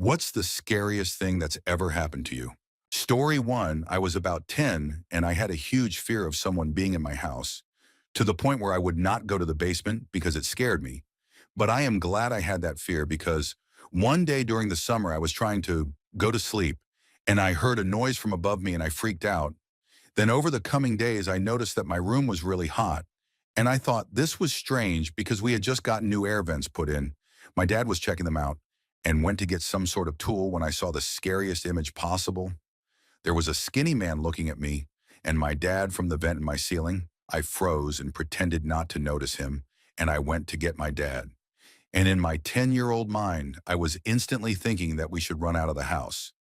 What's the scariest thing that's ever happened to you? Story one, I was about 10 and I had a huge fear of someone being in my house to the point where I would not go to the basement because it scared me. But I am glad I had that fear because one day during the summer, I was trying to go to sleep and I heard a noise from above me and I freaked out. Then over the coming days, I noticed that my room was really hot. And I thought this was strange because we had just gotten new air vents put in. My dad was checking them out and went to get some sort of tool when I saw the scariest image possible. There was a skinny man looking at me and my dad from the vent in my ceiling. I froze and pretended not to notice him, and I went to get my dad. And in my 10-year-old mind, I was instantly thinking that we should run out of the house.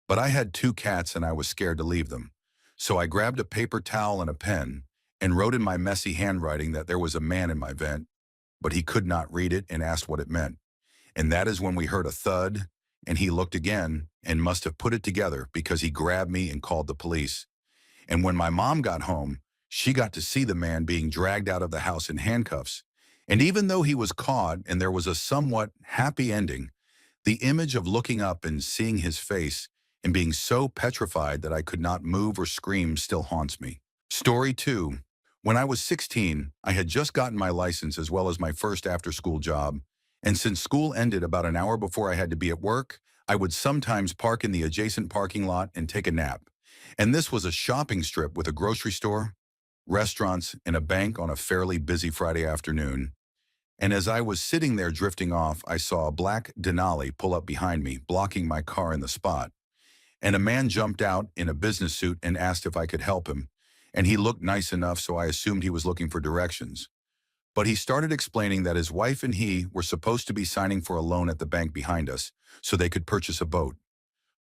But I had two cats and I was scared to leave them. So I grabbed a paper towel and a pen and wrote in my messy handwriting that there was a man in my vent, but he could not read it and asked what it meant. And that is when we heard a thud, and he looked again and must have put it together because he grabbed me and called the police. And when my mom got home, she got to see the man being dragged out of the house in handcuffs. And even though he was caught and there was a somewhat happy ending, the image of looking up and seeing his face and being so petrified that I could not move or scream still haunts me. Story two, when I was 16, I had just gotten my license as well as my first after-school job. And since school ended about an hour before I had to be at work, I would sometimes park in the adjacent parking lot and take a nap. And this was a shopping strip with a grocery store, restaurants, and a bank on a fairly busy Friday afternoon. And as I was sitting there drifting off, I saw a black Denali pull up behind me, blocking my car in the spot. And a man jumped out in a business suit and asked if I could help him. And he looked nice enough, so I assumed he was looking for directions. But he started explaining that his wife and he were supposed to be signing for a loan at the bank behind us so they could purchase a boat.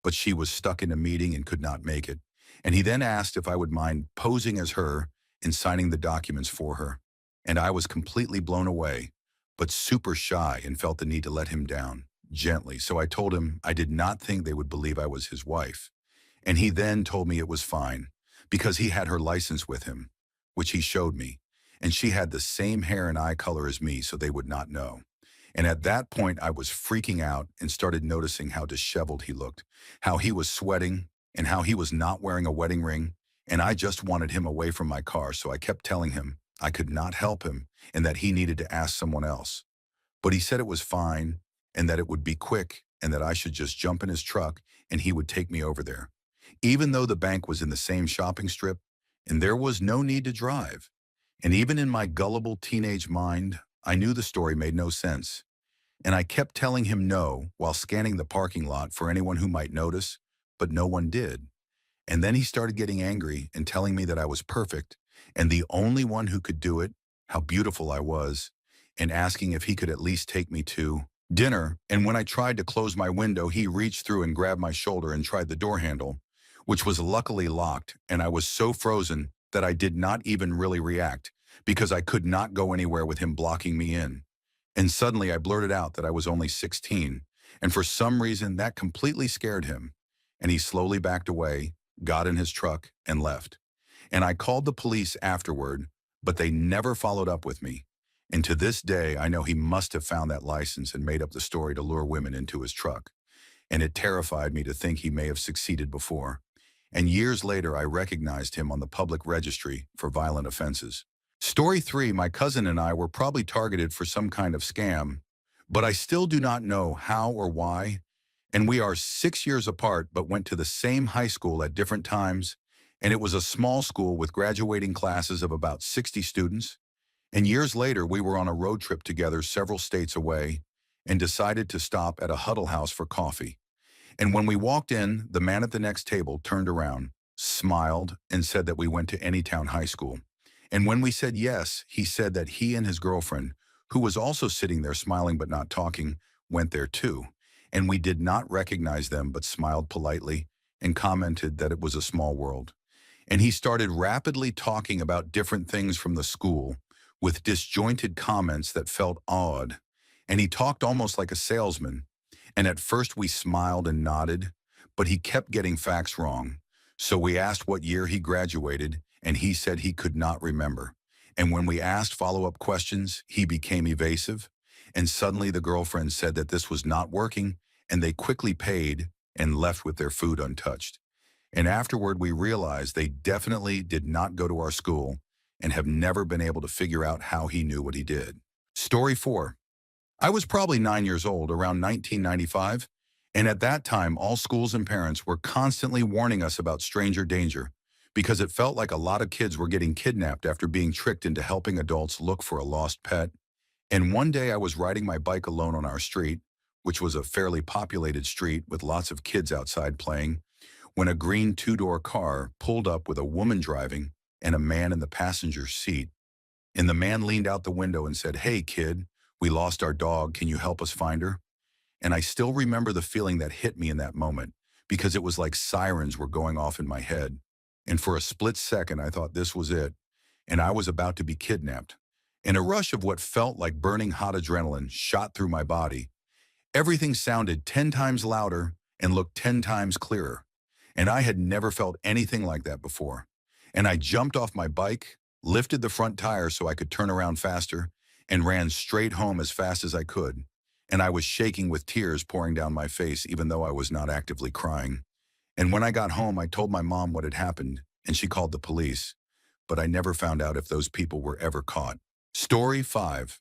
But she was stuck in a meeting and could not make it. And he then asked if I would mind posing as her and signing the documents for her. And I was completely blown away, but super shy and felt the need to let him down gently. So I told him I did not think they would believe I was his wife. And he then told me it was fine because he had her license with him, which he showed me. And she had the same hair and eye color as me, so they would not know. And at that point, I was freaking out and started noticing how disheveled he looked, how he was sweating, and how he was not wearing a wedding ring. And I just wanted him away from my car, so I kept telling him I could not help him and that he needed to ask someone else. But he said it was fine and that it would be quick and that I should just jump in his truck and he would take me over there. Even though the bank was in the same shopping strip and there was no need to drive. And even in my gullible teenage mind, I knew the story made no sense. And I kept telling him no while scanning the parking lot for anyone who might notice, but no one did. And then he started getting angry and telling me that I was perfect and the only one who could do it, how beautiful I was, and asking if he could at least take me to dinner. And when I tried to close my window, he reached through and grabbed my shoulder and tried the door handle, which was luckily locked, and I was so frozen that I did not even really react because I could not go anywhere with him blocking me in. And suddenly I blurted out that I was only 16, and for some reason that completely scared him. And he slowly backed away, got in his truck, and left. And I called the police afterward, but they never followed up with me. And to this day, I know he must have found that license and made up the story to lure women into his truck. And it terrified me to think he may have succeeded before. And years later, I recognized him on the public registry for violent offenses. Story three, my cousin and I were probably targeted for some kind of scam, but I still do not know how or why. And we are 6 years apart, but went to the same high school at different times. And it was a small school with graduating classes of about 60 students. And years later, we were on a road trip together several states away and decided to stop at a Huddle House for coffee. And when we walked in, the man at the next table turned around, smiled, and said that we went to Anytown High School. And when we said yes, he said that he and his girlfriend, who was also sitting there smiling but not talking, went there too. And we did not recognize them but smiled politely and commented that it was a small world. And he started rapidly talking about different things from the school with disjointed comments that felt odd. And he talked almost like a salesman. And at first we smiled and nodded, but he kept getting facts wrong. So we asked what year he graduated, and he said he could not remember. And when we asked follow-up questions, he became evasive. And suddenly the girlfriend said that this was not working and they quickly paid and left with their food untouched. And afterward, we realized they definitely did not go to our school and have never been able to figure out how he knew what he did. Story 4. I was probably 9 years old, around 1995, and at that time, all schools and parents were constantly warning us about stranger danger because it felt like a lot of kids were getting kidnapped after being tricked into helping adults look for a lost pet. And one day I was riding my bike alone on our street, which was a fairly populated street with lots of kids outside playing, when a green two-door car pulled up with a woman driving and a man in the passenger seat. And the man leaned out the window and said, "Hey, kid, we lost our dog. Can you help us find her?" And I still remember the feeling that hit me in that moment because it was like sirens were going off in my head. And for a split second, I thought this was it, and I was about to be kidnapped. And a rush of what felt like burning hot adrenaline shot through my body. Everything sounded 10 times louder and looked 10 times clearer. And I had never felt anything like that before. And I jumped off my bike, lifted the front tire so I could turn around faster, and ran straight home as fast as I could. And I was shaking with tears pouring down my face even though I was not actively crying. And when I got home, I told my mom what had happened, and she called the police. But I never found out if those people were ever caught. Story 5.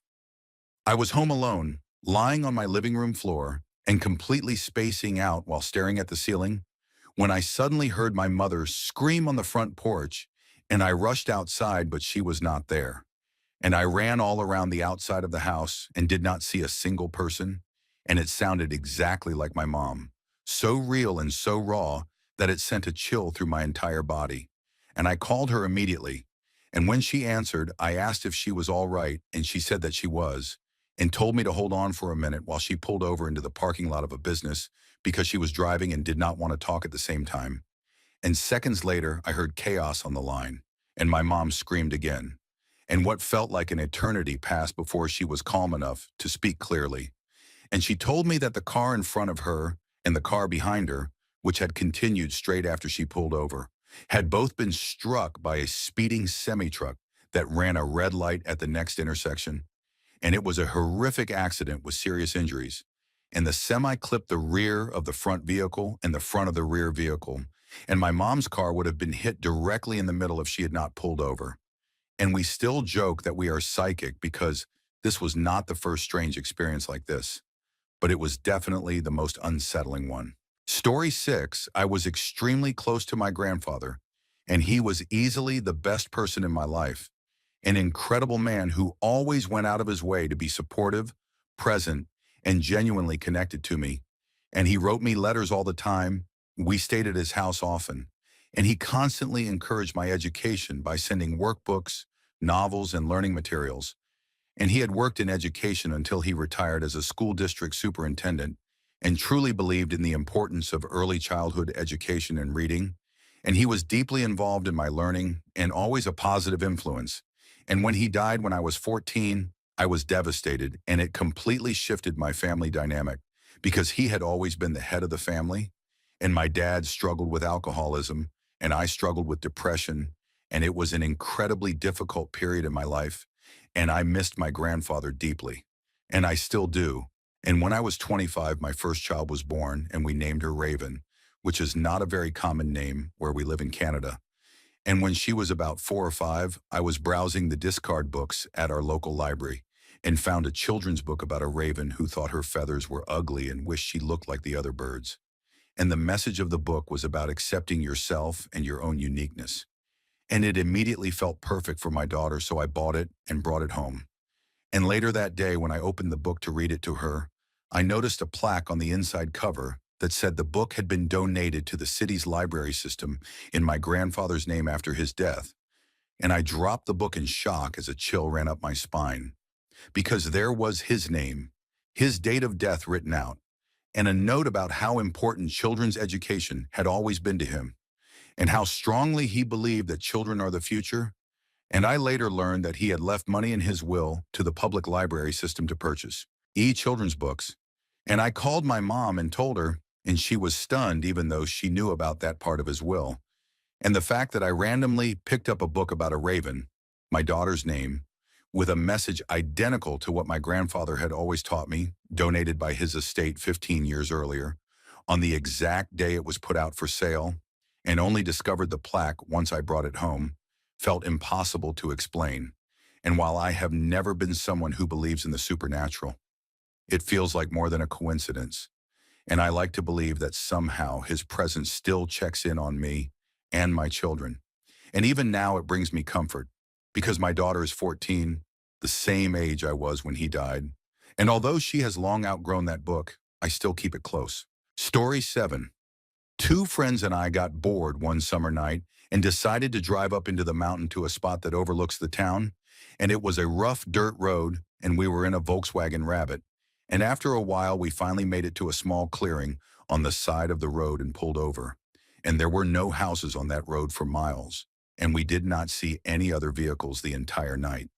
I was home alone, lying on my living room floor and completely spacing out while staring at the ceiling, when I suddenly heard my mother scream on the front porch, and I rushed outside, but she was not there. And I ran all around the outside of the house and did not see a single person, and it sounded exactly like my mom, so real and so raw that it sent a chill through my entire body. And I called her immediately, and when she answered, I asked if she was all right, and she said that she was, and told me to hold on for a minute while she pulled over into the parking lot of a business because she was driving and did not want to talk at the same time. And seconds later, I heard chaos on the line, and my mom screamed again. And what felt like an eternity passed before she was calm enough to speak clearly. And she told me that the car in front of her and the car behind her, which had continued straight after she pulled over, had both been struck by a speeding semi-truck that ran a red light at the next intersection. And it was a horrific accident with serious injuries. And the semi clipped the rear of the front vehicle and the front of the rear vehicle. And my mom's car would have been hit directly in the middle if she had not pulled over. And we still joke that we are psychic because this was not the first strange experience like this, but it was definitely the most unsettling one. Story 6, I was extremely close to my grandfather, and he was easily the best person in my life. An incredible man who always went out of his way to be supportive, present, and genuinely connected to me. And he wrote me letters all the time. We stayed at his house often. And he constantly encouraged my education by sending workbooks, novels, and learning materials. And he had worked in education until he retired as a school district superintendent and truly believed in the importance of early childhood education and reading. And he was deeply involved in my learning and always a positive influence. And when he died when I was 14, I was devastated, and it completely shifted my family dynamic because he had always been the head of the family, and my dad struggled with alcoholism, and I struggled with depression, and it was an incredibly difficult period in my life, and I missed my grandfather deeply, and I still do. And when I was 25, my first child was born, and we named her Raven, which is not a very common name where we live in Canada. And when she was about 4 or 5, I was browsing the discard books at our local library and found a children's book about a raven who thought her feathers were ugly and wished she looked like the other birds. And the message of the book was about accepting yourself and your own uniqueness. And it immediately felt perfect for my daughter, so I bought it and brought it home. And later that day, when I opened the book to read it to her, I noticed a plaque on the inside cover that said the book had been donated to the city's library system in my grandfather's name after his death. And I dropped the book in shock as a chill ran up my spine, because there was his name, his date of death written out, and a note about how important children's education had always been to him, and how strongly he believed that children are the future. And I later learned that he had left money in his will to the public library system to purchase children's books. And I called my mom and told her, and she was stunned even though she knew about that part of his will. And the fact that I randomly picked up a book about a raven, my daughter's name, with a message identical to what my grandfather had always taught me, donated by his estate 15 years earlier, on the exact day it was put out for sale, and only discovered the plaque once I brought it home, felt impossible to explain. And while I have never been someone who believes in the supernatural, it feels like more than a coincidence. And I like to believe that somehow his presence still checks in on me and my children. And even now it brings me comfort because my daughter is 14, the same age I was when he died. And although she has long outgrown that book, I still keep it close. Story 7. Two friends and I got bored one summer night and decided to drive up into the mountain to a spot that overlooks the town. And it was a rough dirt road, and we were in a Volkswagen Rabbit. And after a while, we finally made it to a small clearing on the side of the road and pulled over. And there were no houses on that road for miles, and we did not see any other vehicles the entire night.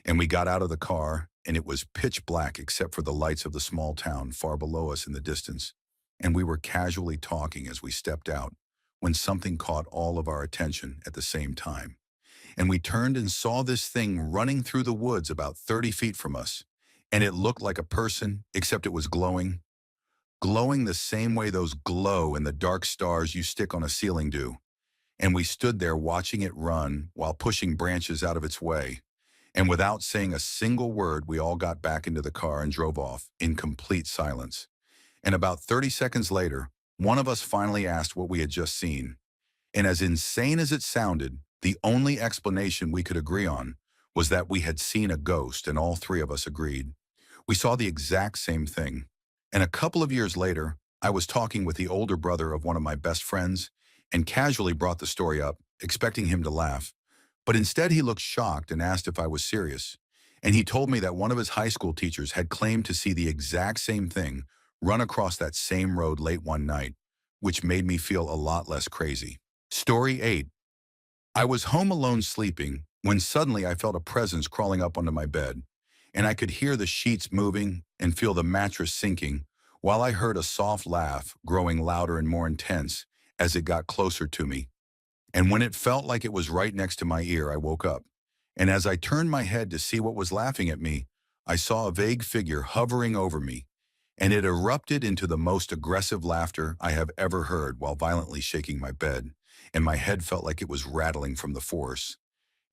And we got out of the car, and it was pitch black except for the lights of the small town far below us in the distance. And we were casually talking as we stepped out when something caught all of our attention at the same time. And we turned and saw this thing running through the woods about 30 feet from us. And it looked like a person, except it was glowing the same way those glow in the dark stars you stick on a ceiling do. And we stood there watching it run while pushing branches out of its way. And without saying a single word, we all got back into the car and drove off in complete silence. And about 30 seconds later, one of us finally asked what we had just seen. And as insane as it sounded, the only explanation we could agree on was that we had seen a ghost, and all three of us agreed. We saw the exact same thing. And a couple of years later, I was talking with the older brother of one of my best friends and casually brought the story up, expecting him to laugh. But instead he looked shocked and asked if I was serious. And he told me that one of his high school teachers had claimed to see the exact same thing run across that same road late one night, which made me feel a lot less crazy. Story 8. I was home alone sleeping when suddenly I felt a presence crawling up onto my bed, and I could hear the sheets moving and feel the mattress sinking, while I heard a soft laugh growing louder and more intense as it got closer to me. And when it felt like it was right next to my ear, I woke up. And as I turned my head to see what was laughing at me, I saw a vague figure hovering over me, and it erupted into the most aggressive laughter I have ever heard while violently shaking my bed, and my head felt like it was rattling from the force.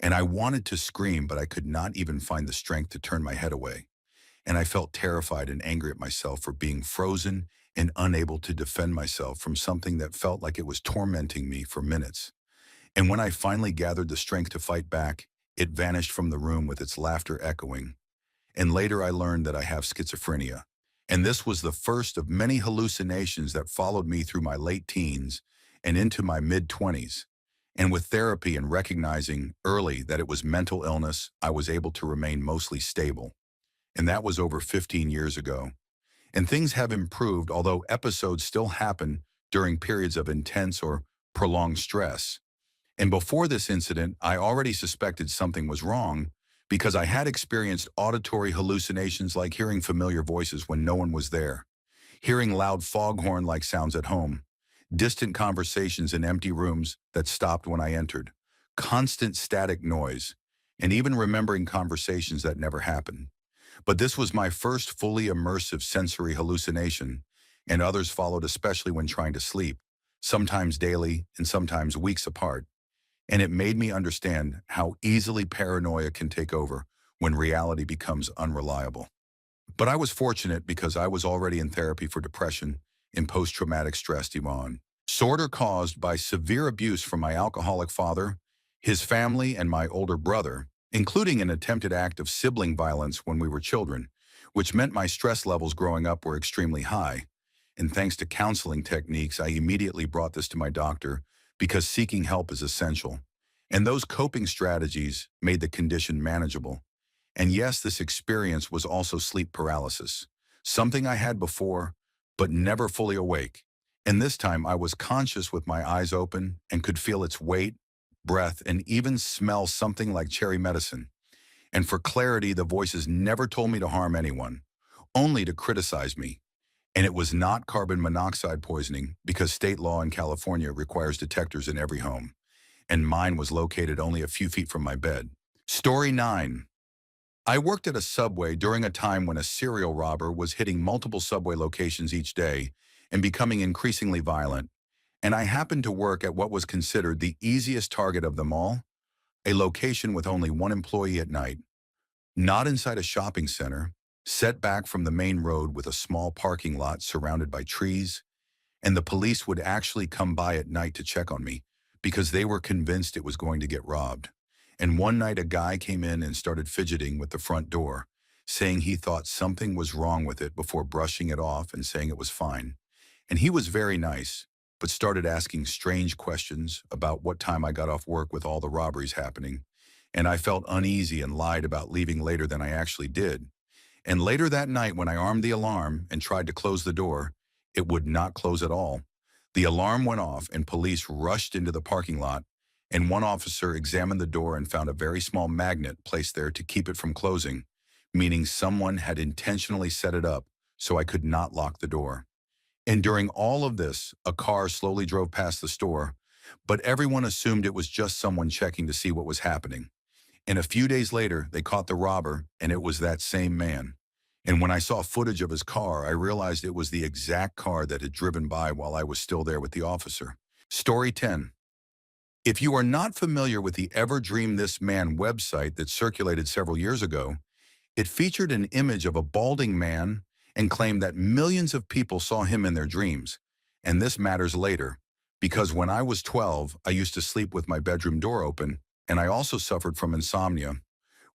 And I wanted to scream, but I could not even find the strength to turn my head away. And I felt terrified and angry at myself for being frozen and unable to defend myself from something that felt like it was tormenting me for minutes. And when I finally gathered the strength to fight back, it vanished from the room with its laughter echoing. And later I learned that I have schizophrenia. And this was the first of many hallucinations that followed me through my late teens and into my mid-20s. And with therapy and recognizing early that it was mental illness, I was able to remain mostly stable. And that was over 15 years ago. And things have improved, although episodes still happen during periods of intense or prolonged stress. And before this incident, I already suspected something was wrong because I had experienced auditory hallucinations like hearing familiar voices when no one was there, hearing loud foghorn-like sounds at home, distant conversations in empty rooms that stopped when I entered, constant static noise, and even remembering conversations that never happened. But this was my first fully immersive sensory hallucination, and others followed, especially when trying to sleep, sometimes daily and sometimes weeks apart. And it made me understand how easily paranoia can take over when reality becomes unreliable. But I was fortunate because I was already in therapy for depression and post-traumatic stress disorder caused by severe abuse from my alcoholic father, his family, and my older brother, including an attempted act of sibling violence when we were children, which meant my stress levels growing up were extremely high. And thanks to counseling techniques, I immediately brought this to my doctor because seeking help is essential. And those coping strategies made the condition manageable. And yes, this experience was also sleep paralysis, something I had before, but never fully awake. And this time I was conscious with my eyes open and could feel its weight, breath, and even smell something like cherry medicine. And for clarity, the voices never told me to harm anyone, only to criticize me. And it was not carbon monoxide poisoning because state law in California requires detectors in every home. And mine was located only a few feet from my bed. Story 9. I worked at a Subway during a time when a serial robber was hitting multiple Subway locations each day and becoming increasingly violent, and I happened to work at what was considered the easiest target of them all, a location with only one employee at night, not inside a shopping center, set back from the main road with a small parking lot surrounded by trees, and the police would actually come by at night to check on me because they were convinced it was going to get robbed. And one night a guy came in and started fidgeting with the front door, saying he thought something was wrong with it before brushing it off and saying it was fine. And he was very nice, but started asking strange questions about what time I got off work with all the robberies happening. And I felt uneasy and lied about leaving later than I actually did. And later that night, when I armed the alarm and tried to close the door, it would not close at all. The alarm went off and police rushed into the parking lot, and one officer examined the door and found a very small magnet placed there to keep it from closing, meaning someone had intentionally set it up so I could not lock the door. And during all of this, a car slowly drove past the store, but everyone assumed it was just someone checking to see what was happening. And a few days later, they caught the robber, and it was that same man. And when I saw footage of his car, I realized it was the exact car that had driven by while I was still there with the officer. Story 10. If you are not familiar with the Ever Dream This Man website that circulated several years ago, it featured an image of a balding man and claimed that millions of people saw him in their dreams. And this matters later, because when I was 12, I used to sleep with my bedroom door open, and I also suffered from insomnia,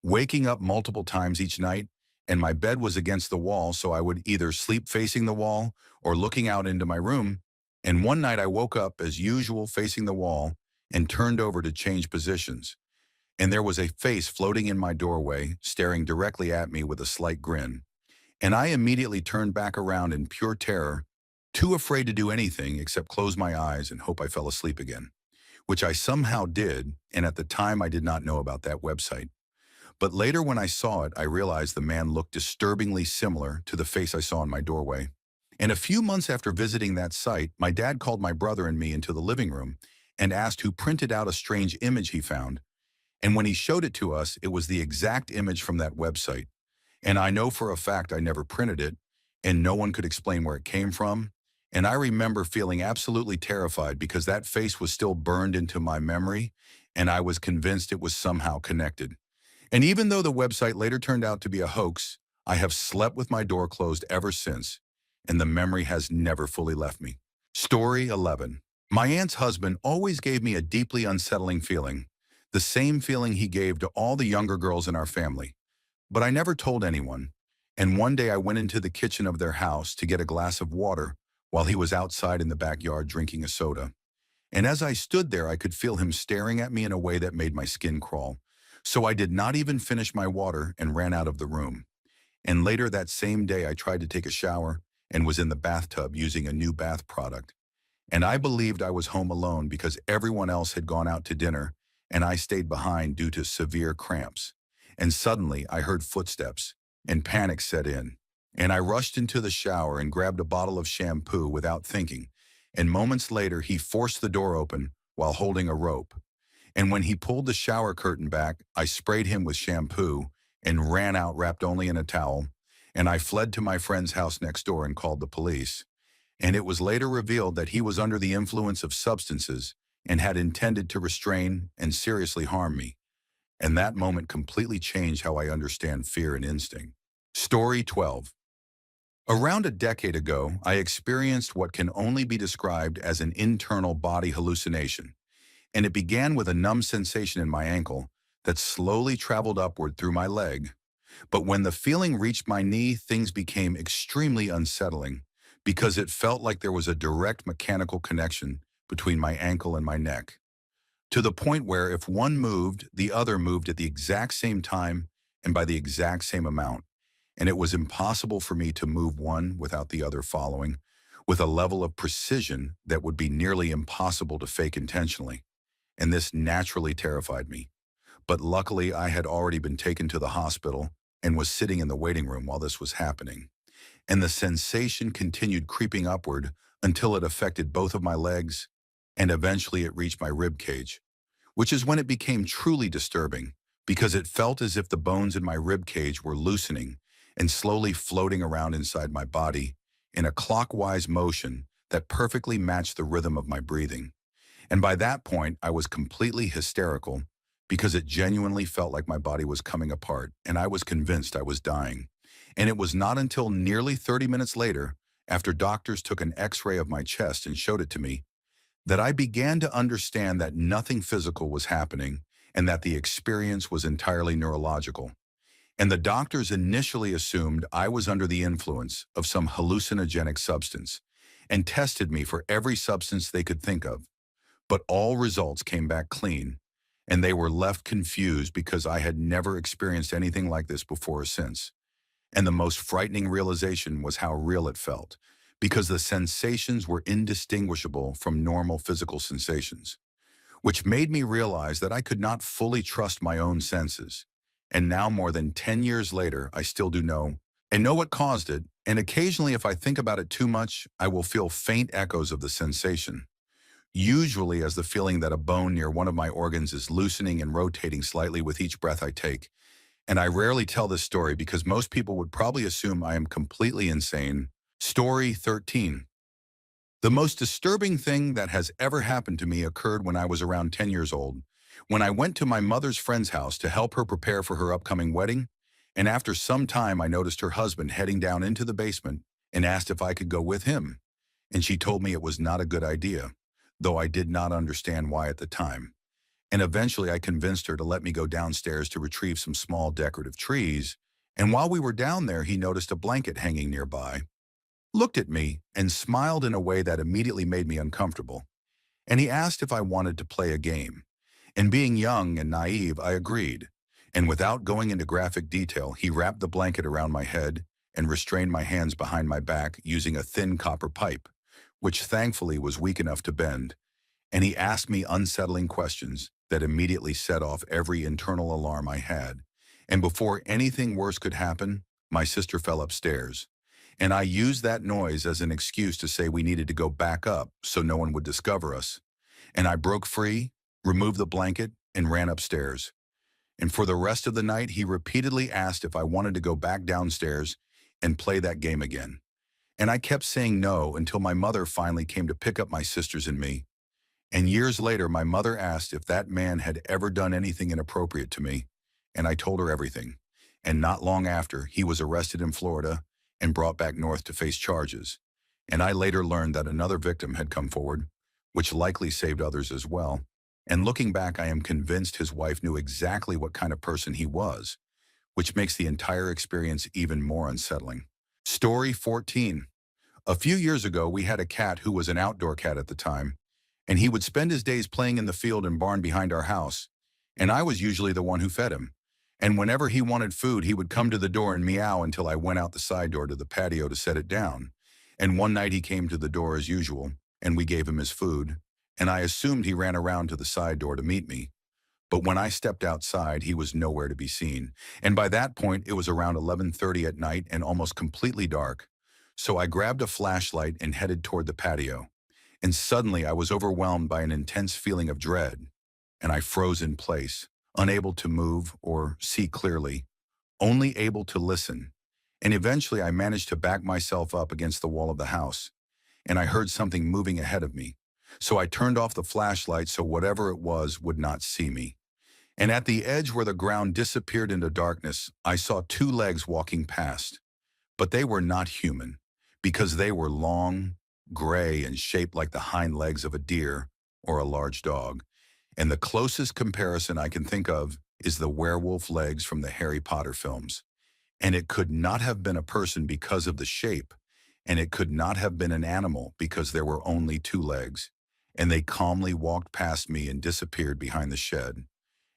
waking up multiple times each night, and my bed was against the wall, so I would either sleep facing the wall or looking out into my room. And one night I woke up as usual facing the wall and turned over to change positions. And there was a face floating in my doorway, staring directly at me with a slight grin. And I immediately turned back around in pure terror, too afraid to do anything except close my eyes and hope I fell asleep again, which I somehow did, and at the time I did not know about that website. But later when I saw it, I realized the man looked disturbingly similar to the face I saw in my doorway. And a few months after visiting that site, my dad called my brother and me into the living room and asked who printed out a strange image he found. And when he showed it to us, it was the exact image from that website. And I know for a fact I never printed it, and no one could explain where it came from. And I remember feeling absolutely terrified because that face was still burned into my memory, and I was convinced it was somehow connected. And even though the website later turned out to be a hoax, I have slept with my door closed ever since, and the memory has never fully left me. Story 11. My aunt's husband always gave me a deeply unsettling feeling, the same feeling he gave to all the younger girls in our family. But I never told anyone, and one day I went into the kitchen of their house to get a glass of water while he was outside in the backyard drinking a soda. And as I stood there, I could feel him staring at me in a way that made my skin crawl. So I did not even finish my water and ran out of the room. And later that same day, I tried to take a shower and was in the bathtub using a new bath product. And I believed I was home alone because everyone else had gone out to dinner and I stayed behind due to severe cramps. And suddenly I heard footsteps and panic set in. And I rushed into the shower and grabbed a bottle of shampoo without thinking. And moments later, he forced the door open while holding a rope. And when he pulled the shower curtain back, I sprayed him with shampoo and ran out wrapped only in a towel. And I fled to my friend's house next door and called the police. And it was later revealed that he was under the influence of substances and had intended to restrain and seriously harm me. And that moment completely changed how I understand fear and instinct. Story 12. Around a decade ago, I experienced what can only be described as an internal body hallucination. And it began with a numb sensation in my ankle that slowly traveled upward through my leg. But when the feeling reached my knee, things became extremely unsettling because it felt like there was a direct mechanical connection between my ankle and my neck, to the point where if one moved, the other moved at the exact same time and by the exact same amount. And it was impossible for me to move one without the other following, with a level of precision that would be nearly impossible to fake intentionally. And this naturally terrified me. But luckily, I had already been taken to the hospital and was sitting in the waiting room while this was happening. And the sensation continued creeping upward until it affected both of my legs, and eventually it reached my rib cage, which is when it became truly disturbing because it felt as if the bones in my rib cage were loosening and slowly floating around inside my body in a clockwise motion that perfectly matched the rhythm of my breathing. And by that point, I was completely hysterical because it genuinely felt like my body was coming apart and I was convinced I was dying. And it was not until nearly 30 minutes later, after doctors took an x-ray of my chest and showed it to me, that I began to understand that nothing physical was happening and that the experience was entirely neurological. And the doctors initially assumed I was under the influence of some hallucinogenic substance and tested me for every substance they could think of. But all results came back clean, and they were left confused because I had never experienced anything like this before or since. And the most frightening realization was how real it felt, because the sensations were indistinguishable from normal physical sensations, which made me realize that I could not fully trust my own senses. And now, more than 10 years later, I still do know and know what caused it, and occasionally if I think about it too much, I will feel faint echoes of the sensation, usually as the feeling that a bone near one of my organs is loosening and rotating slightly with each breath I take. And I rarely tell this story because most people would probably assume I am completely insane. Story 13. The most disturbing thing that has ever happened to me occurred when I was around 10 years old, when I went to my mother's friend's house to help her prepare for her upcoming wedding, and after some time I noticed her husband heading down into the basement and asked if I could go with him, and she told me it was not a good idea, though I did not understand why at the time. And eventually I convinced her to let me go downstairs to retrieve some small decorative trees, and while we were down there he noticed a blanket hanging nearby, looked at me, and smiled in a way that immediately made me uncomfortable. And he asked if I wanted to play a game. And being young and naive, I agreed. And without going into graphic detail, he wrapped the blanket around my head and restrained my hands behind my back using a thin copper pipe, which thankfully was weak enough to bend. And he asked me unsettling questions that immediately set off every internal alarm I had. And before anything worse could happen, my sister fell upstairs. And I used that noise as an excuse to say we needed to go back up so no one would discover us. And I broke free, removed the blanket, and ran upstairs. And for the rest of the night, he repeatedly asked if I wanted to go back downstairs and play that game again. And I kept saying no until my mother finally came to pick up my sisters and me. And years later, my mother asked if that man had ever done anything inappropriate to me, and I told her everything. And not long after, he was arrested in Florida and brought back north to face charges. And I later learned that another victim had come forward, which likely saved others as well. And looking back, I am convinced his wife knew exactly what kind of person he was, which makes the entire experience even more unsettling. Story 14. A few years ago, we had a cat who was an outdoor cat at the time, and he would spend his days playing in the field and barn behind our house, and I was usually the one who fed him. And whenever he wanted food, he would come to the door and meow until I went out the side door to the patio to set it down. And one night he came to the door as usual, and we gave him his food, and I assumed he ran around to the side door to meet me. But when I stepped outside, he was nowhere to be seen. And by that point, it was around 11:30 at night and almost completely dark. So I grabbed a flashlight and headed toward the patio. And suddenly I was overwhelmed by an intense feeling of dread, and I froze in place, unable to move or see clearly, only able to listen. And eventually I managed to back myself up against the wall of the house, and I heard something moving ahead of me. So I turned off the flashlight so whatever it was would not see me. And at the edge where the ground disappeared into darkness, I saw two legs walking past. But they were not human, because they were long, gray, and shaped like the hind legs of a deer or a large dog. And the closest comparison I can think of is the werewolf legs from the Harry Potter films. And it could not have been a person because of the shape, and it could not have been an animal because there were only two legs. And they calmly walked past me and disappeared behind the shed.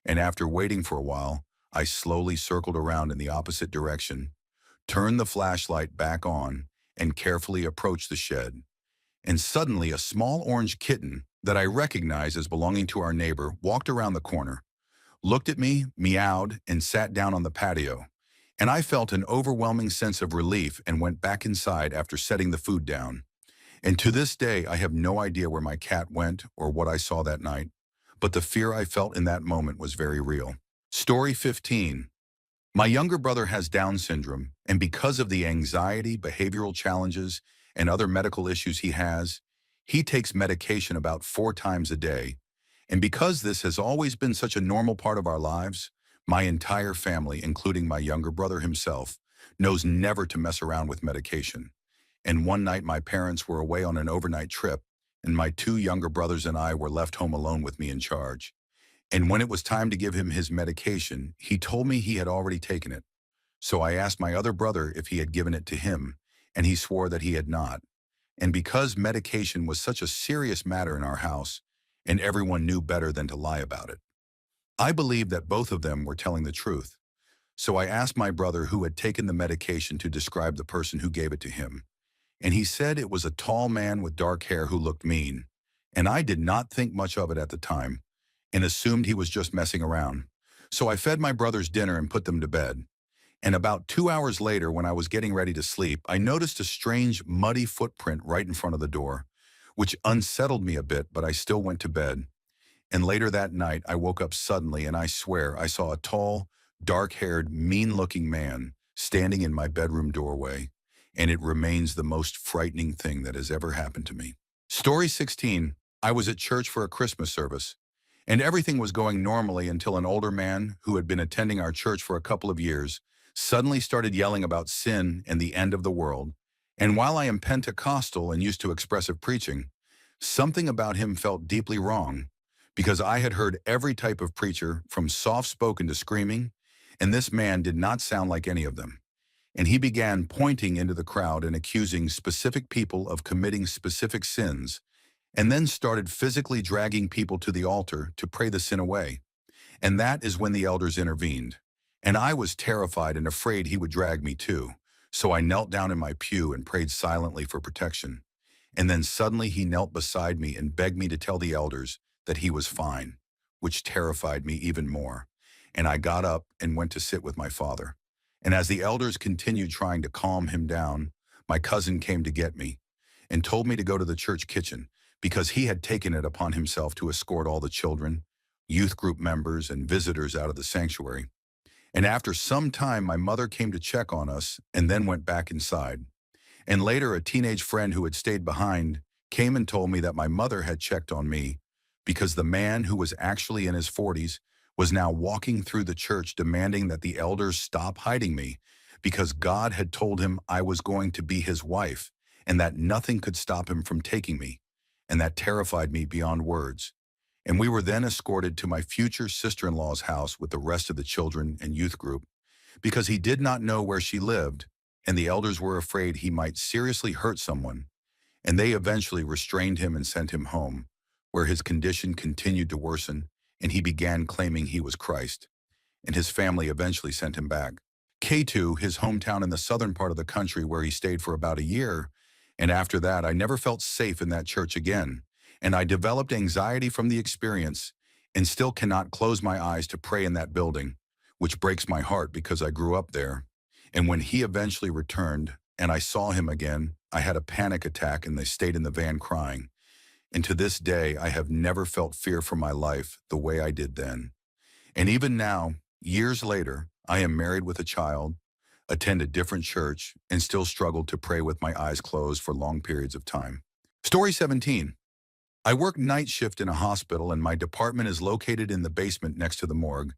And after waiting for a while, I slowly circled around in the opposite direction, turned the flashlight back on, and carefully approached the shed. And suddenly a small orange kitten that I recognized as belonging to our neighbor walked around the corner, looked at me, meowed, and sat down on the patio. And I felt an overwhelming sense of relief and went back inside after setting the food down. And to this day, I have no idea where my cat went or what I saw that night, but the fear I felt in that moment was very real. Story 15. My younger brother has Down syndrome, and because of the anxiety, behavioral challenges, and other medical issues he takes medication about 4 times a day. And because this has always been such a normal part of our lives, my entire family, including my younger brother himself, knows never to mess around with medication. And one night my parents were away on an overnight trip, and my 2 younger brothers and I were left home alone with me in charge. And when it was time to give him his medication, he told me he had already taken it. So I asked my other brother if he had given it to him, and he swore that he had not. And because medication was such a serious matter in our house, and everyone knew better than to lie about it, I believed that both of them were telling the truth. So I asked my brother who had taken the medication to describe the person who gave it to him. And he said it was a tall man with dark hair who looked mean. And I did not think much of it at the time, and assumed he was just messing around. So I fed my brothers dinner and put them to bed. And about 2 hours later, when I was getting ready to sleep, I noticed a strange, muddy footprint right in front of the door, which unsettled me a bit, but I still went to bed. And later that night, I woke up suddenly, and I swear I saw a tall, dark-haired, mean-looking man standing in my bedroom doorway. And it remains the most frightening thing that has ever happened to me. Story 16. I was at church for a Christmas service, and everything was going normally until an older man who had been attending our church for a couple of years suddenly started yelling about sin and the end of the world. And while I am Pentecostal and used to expressive preaching, something about him felt deeply wrong, because I had heard every type of preacher from soft-spoken to screaming, and this man did not sound like any of them. And he began pointing into the crowd and accusing specific people of committing specific sins, and then started physically dragging people to the altar to pray the sin away. And that is when the elders intervened. And I was terrified and afraid he would drag me too. So I knelt down in my pew and prayed silently for protection. And then suddenly he knelt beside me and begged me to tell the elders that he was fine, which terrified me even more. And I got up and went to sit with my father. And as the elders continued trying to calm him down, my cousin came to get me and told me to go to the church kitchen, because he had taken it upon himself to escort all the children, youth group members, and visitors out of the sanctuary. And after some time, my mother came to check on us and then went back inside. And later, a teenage friend who had stayed behind came and told me that my mother had checked on me, because the man, who was actually in his 40s, was now walking through the church demanding that the elders stop hiding me, because God had told him I was going to be his wife and that nothing could stop him from taking me. And that terrified me beyond words. And we were then escorted to my future sister-in-law's house with the rest of the children and youth group, because he did not know where she lived, and the elders were afraid he might seriously hurt someone. And they eventually restrained him and sent him home, where his condition continued to worsen, and he began claiming he was Christ. And his family eventually sent him back. K2, his hometown in the southern part of the country, where he stayed for about a year. And after that, I never felt safe in that church again. And I developed anxiety from the experience, and still cannot close my eyes to pray in that building, which breaks my heart because I grew up there. And when he eventually returned and I saw him again, I had a panic attack and they stayed in the van crying. And to this day, I have never felt fear for my life the way I did then. And even now, years later, I am married with a child, attend a different church, and still struggle to pray with my eyes closed for long periods of time. Story 17. I work night shift in a hospital, and my department is located in the basement next to the morgue.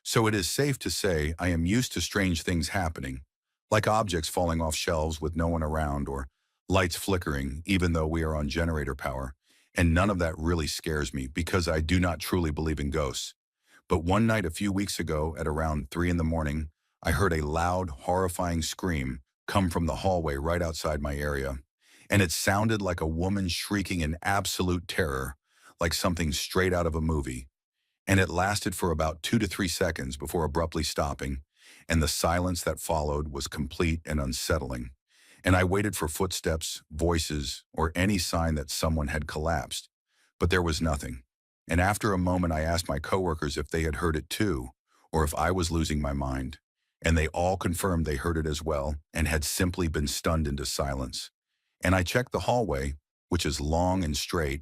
So it is safe to say I am used to strange things happening, like objects falling off shelves with no one around, or lights flickering even though we are on generator power. And none of that really scares me, because I do not truly believe in ghosts. But one night a few weeks ago at around 3 in the morning, I heard a loud, horrifying scream come from the hallway right outside my area. And it sounded like a woman shrieking in absolute terror, like something straight out of a movie. And it lasted for about 2 to 3 seconds before abruptly stopping, and the silence that followed was complete and unsettling. And I waited for footsteps, voices, or any sign that someone had collapsed. But there was nothing. And after a moment, I asked my coworkers if they had heard it too, or if I was losing my mind. And they all confirmed they heard it as well, and had simply been stunned into silence. And I checked the hallway, which is long and straight,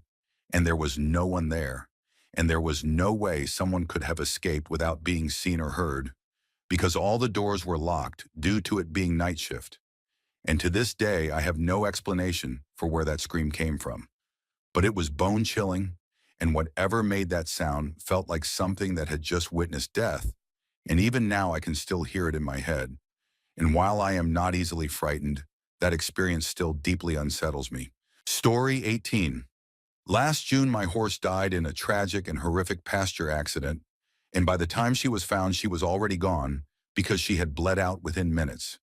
and there was no one there. and there was no way someone could have escaped without being seen or heard, because all the doors were locked due to it being night shift. And to this day, I have no explanation for where that scream came from. But it was bone-chilling, and whatever made that sound felt like something that had just witnessed death. And even now I can still hear it in my head. And while I am not easily frightened, that experience still deeply unsettles me. Story 18. Last June, my horse died in a tragic and horrific pasture accident, and by the time she was found, she was already gone because she had bled out within minutes.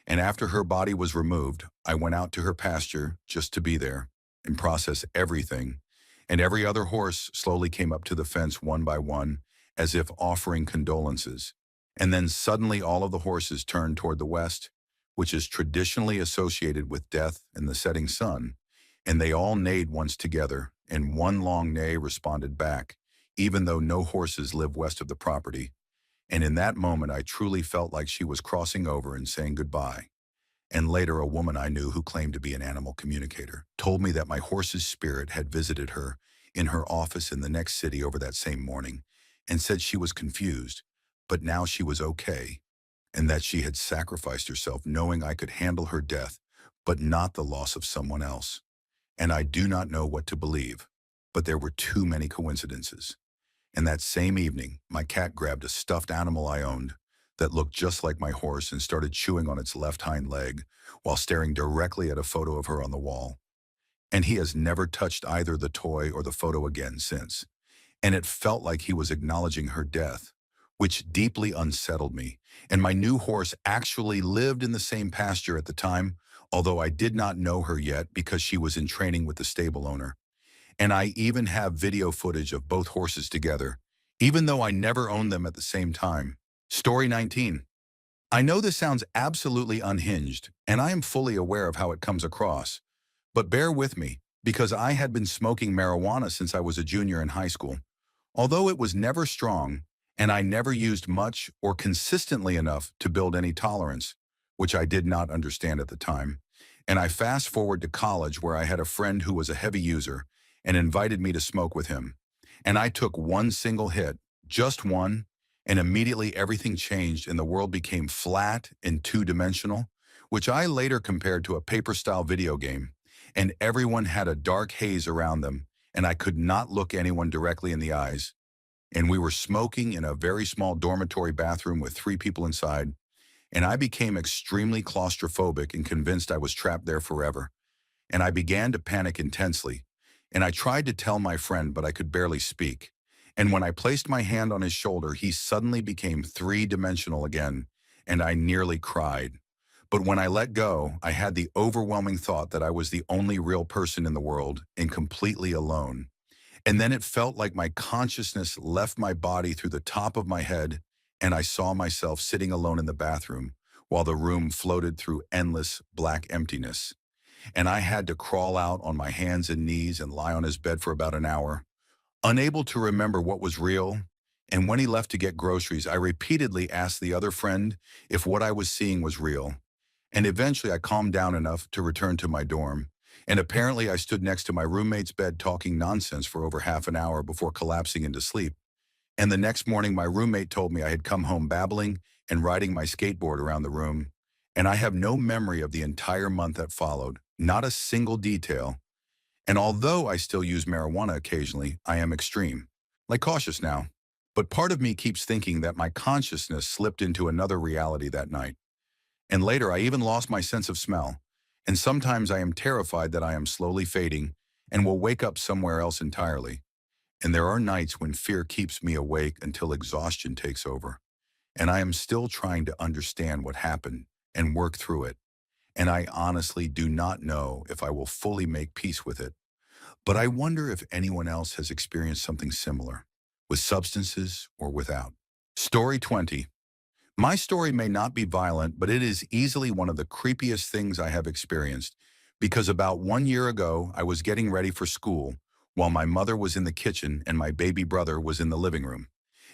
And after her body was removed, I went out to her pasture just to be there and process everything. And every other horse slowly came up to the fence one by one, as if offering condolences. And then suddenly all of the horses turned toward the west, which is traditionally associated with death and the setting sun, and they all neighed once together, and one long neigh responded back, even though no horses live west of the property. And in that moment, I truly felt like she was crossing over and saying goodbye. And later, a woman I knew who claimed to be an animal communicator told me that my horse's spirit had visited her in her office in the next city over that same morning and said she was confused, but now she was okay, and that she had sacrificed herself knowing I could handle her death, but not the loss of someone else. And I do not know what to believe, but there were too many coincidences. And that same evening, my cat grabbed a stuffed animal I owned that looked just like my horse and started chewing on its left hind leg while staring directly at a photo of her on the wall. And he has never touched either the toy or the photo again since. And it felt like he was acknowledging her death, which deeply unsettled me. And my new horse actually lived in the same pasture at the time, although I did not know her yet because she was in training with the stable owner. And I even have video footage of both horses together, even though I never owned them at the same time. Story 19. I know this sounds absolutely unhinged, and I am fully aware of how it comes across. But bear with me, because I had been smoking marijuana since I was a junior in high school. Although it was never strong, and I never used much or consistently enough to build any tolerance, which I did not understand at the time. And I fast forward to college where I had a friend who was a heavy user and invited me to smoke with him. And I took one single hit, just one, and immediately everything changed and the world became flat and two-dimensional, which I later compared to a paper-style video game. And everyone had a dark haze around them, and I could not look anyone directly in the eyes. And we were smoking in a very small dormitory bathroom with 3 people inside, and I became extremely claustrophobic and convinced I was trapped there forever. And I began to panic intensely, and I tried to tell my friend, but I could barely speak. And when I placed my hand on his shoulder, he suddenly became three-dimensional again, and I nearly cried. But when I let go, I had the overwhelming thought that I was the only real person in the world and completely alone. And then it felt like my consciousness left my body through the top of my head, and I saw myself sitting alone in the bathroom while the room floated through endless black emptiness. And I had to crawl out on my hands and knees and lie on his bed for about an hour, unable to remember what was real. And when he left to get groceries, I repeatedly asked the other friend if what I was seeing was real. And eventually I calmed down enough to return to my dorm. And apparently I stood next to my roommate's bed talking nonsense for over half an hour before collapsing into sleep. And the next morning my roommate told me I had come home babbling and riding my skateboard around the room. And I have no memory of the entire month that followed, not a single detail. And although I still use marijuana occasionally, I am extreme, like cautious now. But part of me keeps thinking that my consciousness slipped into another reality that night. And later I even lost my sense of smell. And sometimes I am terrified that I am slowly fading and will wake up somewhere else entirely. And there are nights when fear keeps me awake until exhaustion takes over. And I am still trying to understand what happened and work through it. And I honestly do not know if I will fully make peace with it. But I wonder if anyone else has experienced something similar, with substances or without. Story 20. My story may not be violent, but it is easily one of the creepiest things I have experienced, because about 1 year ago, I was getting ready for school while my mother was in the kitchen and my baby brother was in the living room.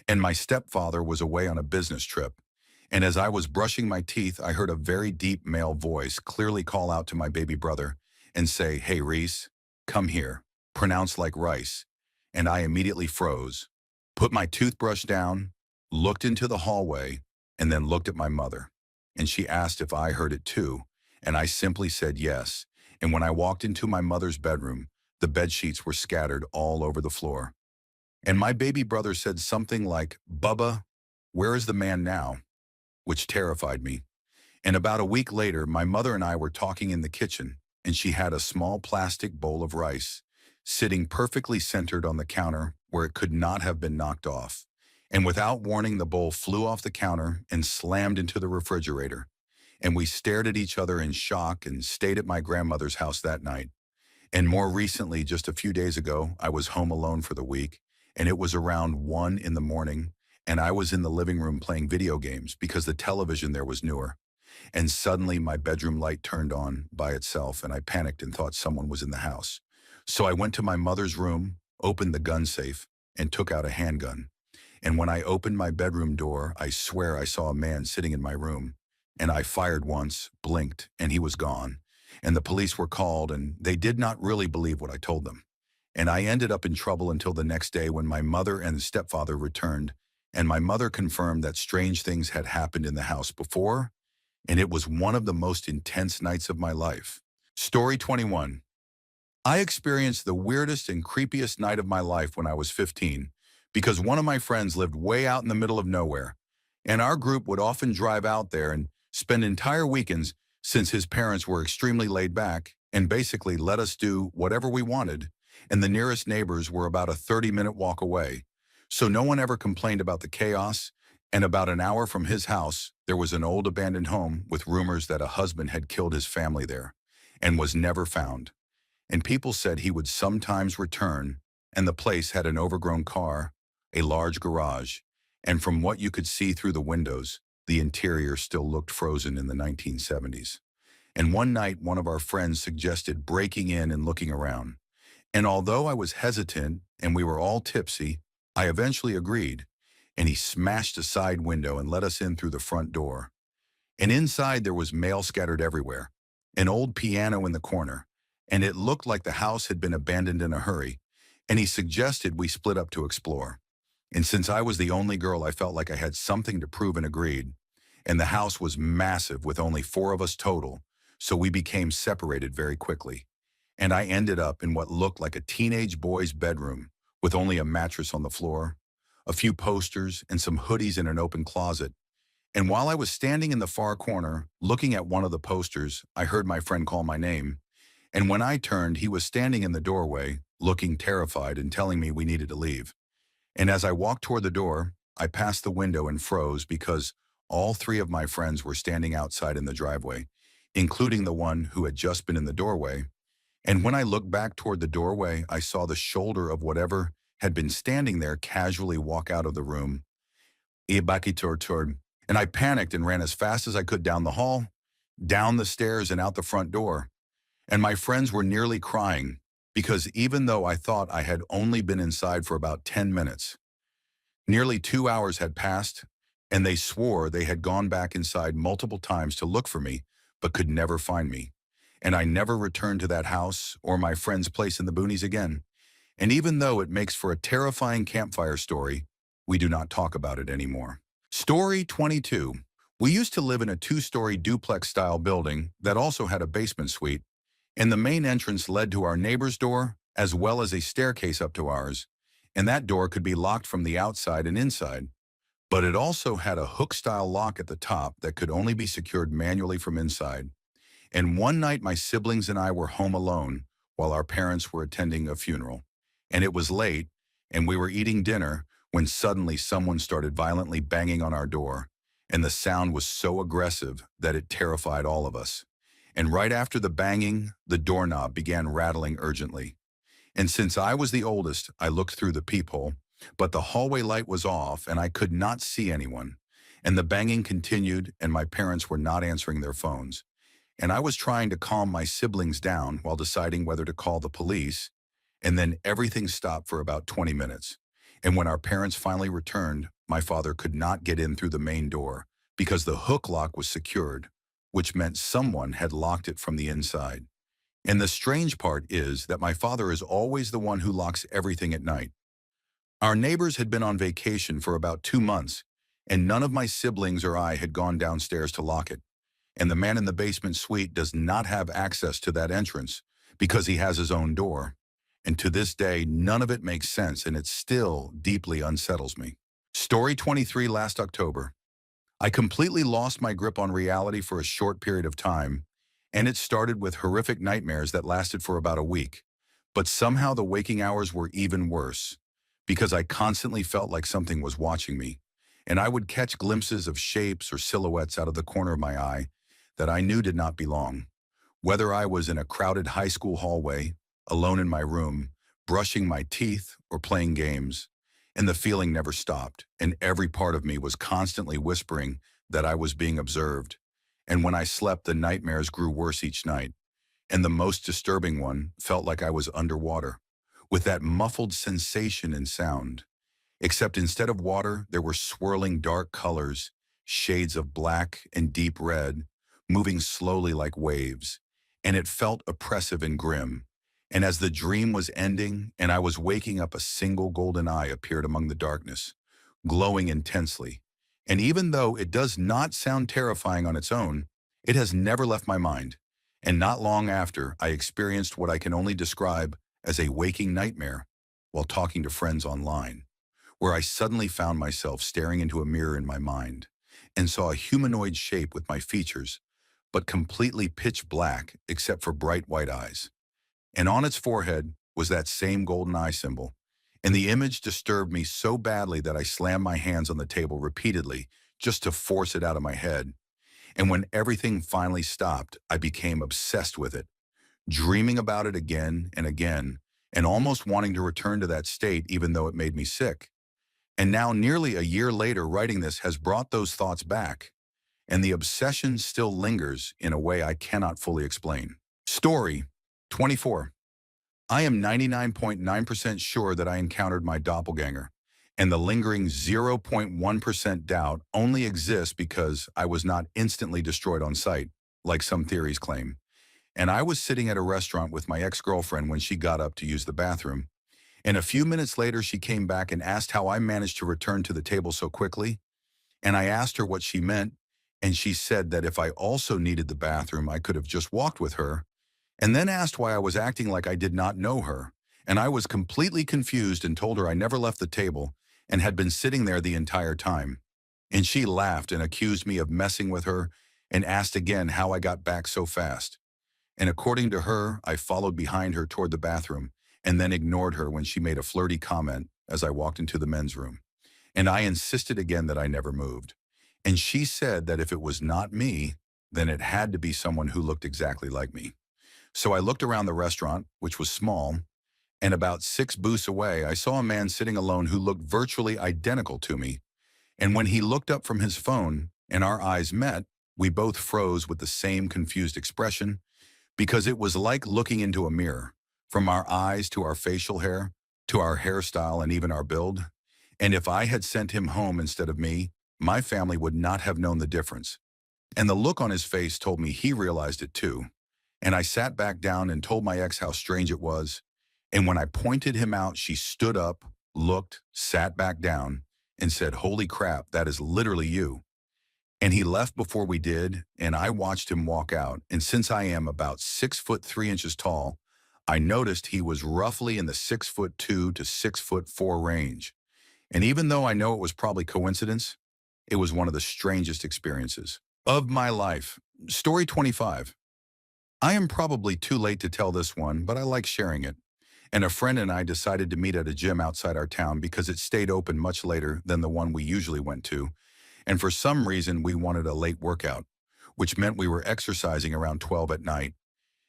And my stepfather was away on a business trip. And as I was brushing my teeth, I heard a very deep male voice clearly call out to my baby brother and say, "Hey, Reese, come here," pronounced like rice. and I immediately froze, put my toothbrush down, looked into the hallway, and then looked at my mother. And she asked if I heard it too, and I simply said yes. And when I walked into my mother's bedroom, the bed sheets were scattered all over the floor. And my baby brother said something like, "Bubba, where is the man now?" which terrified me. And about a week later, my mother and I were talking in the kitchen, and she had a small plastic bowl of rice sitting perfectly centered on the counter where it could not have been knocked off. And without warning, the bowl flew off the counter and slammed into the refrigerator. And we stared at each other in shock and stayed at my grandmother's house that night. And more recently, just a few days ago, I was home alone for the week, and it was around 1 in the morning, and I was in the living room playing video games because the television there was newer. And suddenly my bedroom light turned on by itself, and I panicked and thought someone was in the house. So I went to my mother's room, opened the gun safe, and took out a handgun. And when I opened my bedroom door, I swear I saw a man sitting in my room. And I fired once, blinked, and he was gone. And the police were called, and they did not really believe what I told them. And I ended up in trouble until the next day when my mother and stepfather returned, and my mother confirmed that strange things had happened in the house before, and it was one of the most intense nights of my life. Story 21. I experienced the weirdest and creepiest night of my life when I was 15 because one of my friends lived way out in the middle of nowhere, and our group would often drive out there and spend entire weekends since his parents were extremely laid back and basically let us do whatever we wanted, and the nearest neighbors were about a 30-minute walk away. So no one ever complained about the chaos, and about an hour from his house, there was an old abandoned home with rumors that a husband had killed his family there and was never found. And people said he would sometimes return, and the place had an overgrown car, a large garage, and from what you could see through the windows, the interior still looked frozen in the 1970s. And one night, one of our friends suggested breaking in and looking around. And although I was hesitant and we were all tipsy, I eventually agreed, and he smashed a side window and let us in through the front door. And inside there was mail scattered everywhere, an old piano in the corner, and it looked like the house had been abandoned in a hurry, and he suggested we split up to explore. And since I was the only girl, I felt like I had something to prove and agreed. And the house was massive with only 4 of us total, so we became separated very quickly. And I ended up in what looked like a teenage boy's bedroom with only a mattress on the floor, a few posters, and some hoodies in an open closet. And while I was standing in the far corner, looking at one of the posters, I heard my friend call my name. And when I turned, he was standing in the doorway, looking terrified and telling me we needed to leave. And as I walked toward the door, I passed the window and froze because all 3 of my friends were standing outside in the driveway, including the one who had just been in the doorway. And when I looked back toward the doorway, I saw the shoulder of whatever had been standing there casually walk out of the room. And I panicked and ran as fast as I could down the hall, down the stairs, and out the front door. And my friends were nearly crying because even though I thought I had only been inside for about 10 minutes, nearly 2 hours had passed, and they swore they had gone back inside multiple times to look for me, but could never find me. And I never returned to that house or my friend's place in the boonies again. And even though it makes for a terrifying campfire story, we do not talk about it anymore. Story 22. We used to live in a 2-story duplex-style building that also had a basement suite, and the main entrance led to our neighbor's door, as well as a staircase up to ours, and that door could be locked from the outside and inside. But it also had a hook-style lock at the top that could only be secured manually from inside. And one night my siblings and I were home alone while our parents were attending a funeral. And it was late, and we were eating dinner when suddenly someone started violently banging on our door, and the sound was so aggressive that it terrified all of us. And right after the banging, the doorknob began rattling urgently. And since I was the oldest, I looked through the peephole, but the hallway light was off and I could not see anyone. And the banging continued, and my parents were not answering their phones. And I was trying to calm my siblings down while deciding whether to call the police, and then everything stopped for about 20 minutes. And when our parents finally returned, my father could not get in through the main door because the hook lock was secured, which meant someone had locked it from the inside. And the strange part is that my father is always the one who locks everything at night. Our neighbors had been on vacation for about 2 months, and none of my siblings or I had gone downstairs to lock it. And the man in the basement suite does not have access to that entrance because he has his own door. And to this day, none of it makes sense, and it still deeply unsettles me. Story 23 last October. I completely lost my grip on reality for a short period of time, and it started with horrific nightmares that lasted for about a week. But somehow the waking hours were even worse, because I constantly felt like something was watching me, and I would catch glimpses of shapes or silhouettes out of the corner of my eye that I knew did not belong. Whether I was in a crowded high school hallway, alone in my room, brushing my teeth, or playing games, and the feeling never stopped, and every part of me was constantly whispering that I was being observed. And when I slept, the nightmares grew worse each night, and the most disturbing one felt like I was underwater, with that muffled sensation and sound. Except instead of water, there were swirling dark colors, shades of black and deep red, moving slowly like waves, and it felt oppressive and grim. And as the dream was ending and I was waking up, a single golden eye appeared among the darkness, glowing intensely. And even though it does not sound terrifying on its own, it has never left my mind. And not long after, I experienced what I can only describe as a waking nightmare while talking to friends online, where I suddenly found myself staring into a mirror in my mind and saw a humanoid shape with my features, but completely pitch black except for bright white eyes. And on its forehead was that same golden eye symbol. And the image disturbed me so badly that I slammed my hands on the table repeatedly just to force it out of my head. And when everything finally stopped, I became obsessed with it, dreaming about it again and again, and almost wanting to return to that state even though it made me sick. And now, nearly a year later, writing this has brought those thoughts back, and the obsession still lingers in a way I cannot fully explain. Story 24. I am 99.9% sure that I encountered my doppelganger, and the lingering 0.1% doubt only exists because I was not instantly destroyed on sight, like some theories claim. And I was sitting at a restaurant with my ex-girlfriend when she got up to use the bathroom, and a few minutes later she came back and asked how I managed to return to the table so quickly, and I asked her what she meant, and she said that if I also needed the bathroom, I could have just walked with her, and then asked why I was acting like I did not know her. And I was completely confused and told her I never left the table and had been sitting there the entire time. And she laughed and accused me of messing with her and asked again how I got back so fast. And according to her, I followed behind her toward the bathroom and then ignored her when she made a flirty comment as I walked into the men's room. And I insisted again that I never moved. And she said that if it was not me, then it had to be someone who looked exactly like me. So I looked around the restaurant, which was small, and about 6 booths away, I saw a man sitting alone who looked virtually identical to me. And when he looked up from his phone and our eyes met, we both froze with the same confused expression, because it was like looking into a mirror, from our eyes to our facial hair, to our hairstyle and even our build. And if I had sent him home instead of me, my family would not have known the difference. And the look on his face told me he realized it too. And I sat back down and told my ex how strange it was. And when I pointed him out, she stood up, looked, sat back down, and said, "Holy crap, that is literally you." And he left before we did, and I watched him walk out. And since I am about 6'3" tall, I noticed he was roughly in the 6'2" to 6'4" range. And even though I know it was probably coincidence, it was one of the strangest experiences of my life. Story 25. I am probably too late to tell this one, but I like sharing it. And a friend and I decided to meet at a gym outside our town because it stayed open much later than the one we usually went to. And for some reason, we wanted a late workout, which meant we were exercising around 12 at night.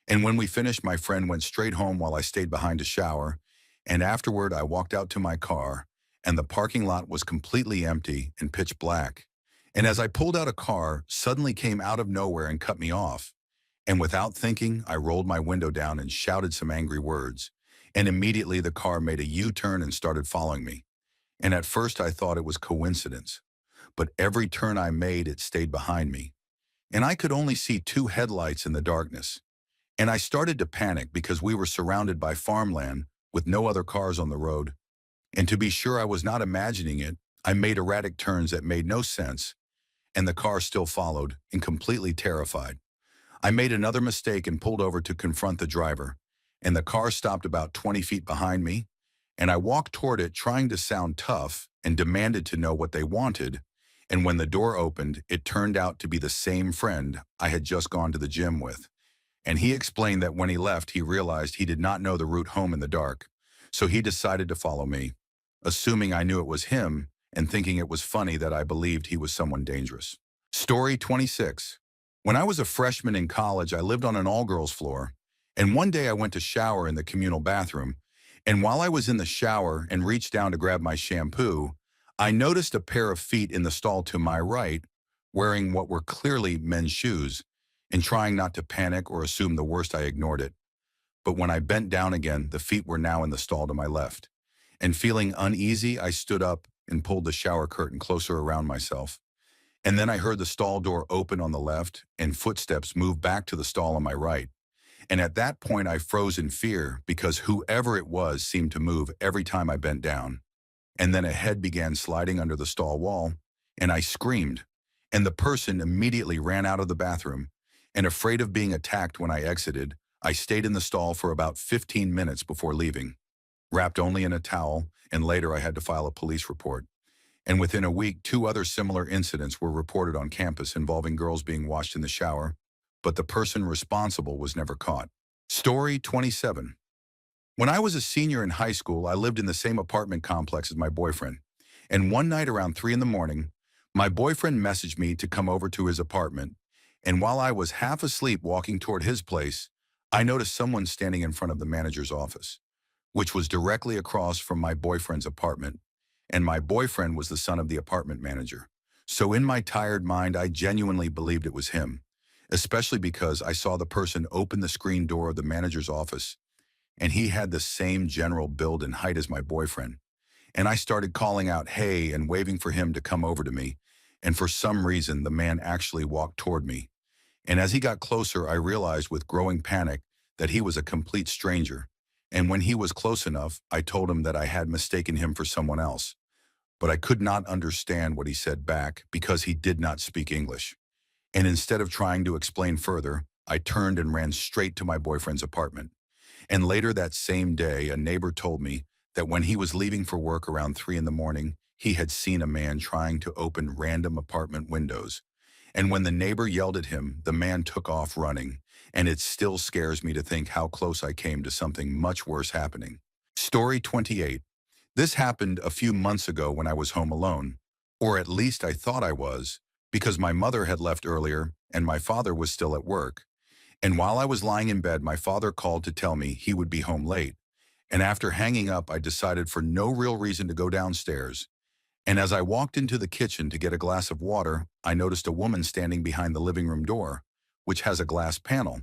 And when we finished, my friend went straight home while I stayed behind to shower. And afterward, I walked out to my car, and the parking lot was completely empty and pitch black. And as I pulled out a car, suddenly came out of nowhere and cut me off. And without thinking, I rolled my window down and shouted some angry words. And immediately the car made a U-turn and started following me. And at first I thought it was coincidence. But every turn I made, it stayed behind me. And I could only see 2 headlights in the darkness. And I started to panic because we were surrounded by farmland with no other cars on the road. And to be sure I was not imagining it, I made erratic turns that made no sense, and the car still followed, and completely terrified. I made another mistake and pulled over to confront the driver, and the car stopped about 20 feet behind me, and I walked toward it trying to sound tough and demanded to know what they wanted, and when the door opened, it turned out to be the same friend I had just gone to the gym with. And he explained that when he left, he realized he did not know the route home in the dark, so he decided to follow me, assuming I knew it was him and thinking it was funny that I believed he was someone dangerous. Story 26. When I was a freshman in college, I lived on an all-girls floor, and one day I went to shower in the communal bathroom, and while I was in the shower and reached down to grab my shampoo, I noticed a pair of feet in the stall to my right, wearing what were clearly men's shoes, and trying not to panic or assume the worst, I ignored it. But when I bent down again, the feet were now in the stall to my left. And feeling uneasy, I stood up and pulled the shower curtain closer around myself. And then I heard the stall door open on the left and footsteps move back to the stall on my right. And at that point, I froze in fear because whoever it was seemed to move every time I bent down. And then a head began sliding under the stall wall, and I screamed. And the person immediately ran out of the bathroom. And afraid of being attacked when I exited, I stayed in the stall for about 15 minutes before leaving, wrapped only in a towel, and later I had to file a police report. And within a week, two other similar incidents were reported on campus involving girls being washed in the shower, but the person responsible was never caught. Story 27. When I was a senior in high school, I lived in the same apartment complex as my boyfriend. And one night around 3 in the morning, my boyfriend messaged me to come over to his apartment, and while I was half asleep walking toward his place, I noticed someone standing in front of the manager's office, which was directly across from my boyfriend's apartment, and my boyfriend was the son of the apartment manager. So in my tired mind, I genuinely believed it was him, especially because I saw the person open the screen door of the manager's office, and he had the same general build and height as my boyfriend. And I started calling out, "Hey," and waving for him to come over to me, and for some reason, the man actually walked toward me. And as he got closer, I realized with growing panic that he was a complete stranger. And when he was close enough, I told him that I had mistaken him for someone else. But I could not understand what he said back because he did not speak English. And instead of trying to explain further, I turned and ran straight to my boyfriend's apartment. And later that same day, a neighbor told me that when he was leaving for work around 3 in the morning, he had seen a man trying to open random apartment windows. And when the neighbor yelled at him, the man took off running. And it still scares me to think how close I came to something much worse happening. Story 28. This happened a few months ago when I was home alone, or at least I thought I was, because my mother had left earlier and my father was still at work. And while I was lying in bed, my father called to tell me he would be home late. And after hanging up, I decided for no real reason to go downstairs. And as I walked into the kitchen to get a glass of water, I noticed a woman standing behind the living room door, which has a glass panel,